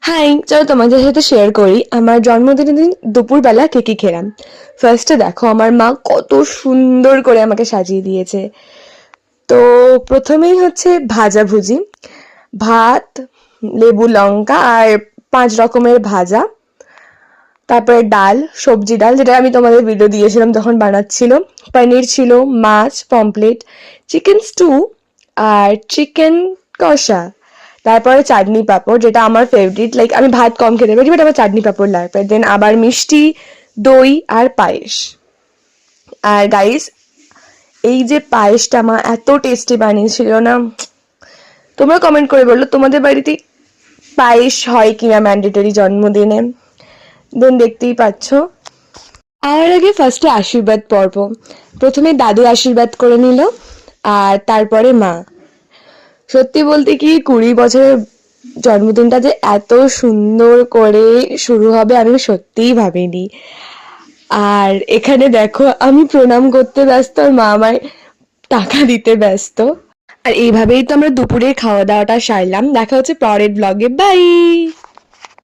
High, চলো তোমাদের সাথে শেয়ার করি আমার জন্মদিনের দিন দুপুরবেলা কে কি খেলাম। ফার্স্টে দেখো আমার মা কত সুন্দর করে আমাকে সাজিয়ে দিয়েছে। তো প্রথমেই হচ্ছে ভাজাভুজি, ভাত, লেবু লঙ্কা আর 5 রকমের ভাজা। তারপরে ডাল, সবজি ডাল, যেটা আমি তোমাদের ভিডিও দিয়েছিলাম তখন বানাচ্ছিল। পনির ছিল, মাছ পমপ্লেট, চিকেন স্টু আর চিকেন কষা। তারপরে চাটনি পাঁপড়, যেটা আমার ফেভারিট, লাইক আমি ভাত কম খেতে পারি বাট আমার চাটনি পাঁপড় লাগবে। দেন আবার মিষ্টি, দই আর পায়েস। আর গাইস, এই যে পায়েসটা মা এত টেস্টি বানিয়েছিল না, তোমরা কমেন্ট করে বললো তোমাদের বাড়িতে পায়েস হয় কিনা ম্যান্ডেটরি জন্মদিনে। দেন দেখতেই পাচ্ছ। আর আগে ফার্স্টে আশীর্বাদ পর্ব। প্রথমে দাদু আশীর্বাদ করে নিল, আর তারপরে মা। সত্যি বলতে কি 20 বছরের জন্মদিনটা যে এত সুন্দর করে শুরু হবে আমি সত্যিই ভাবিনি। আর এখানে দেখো আমি প্রণাম করতে ব্যস্ত আর মা আমায় টাকা দিতে ব্যস্ত। আর এইভাবেই তো আমরা দুপুরের খাওয়া দাওয়াটা সারলাম। দেখা হচ্ছে পরের ব্লগে, বাই।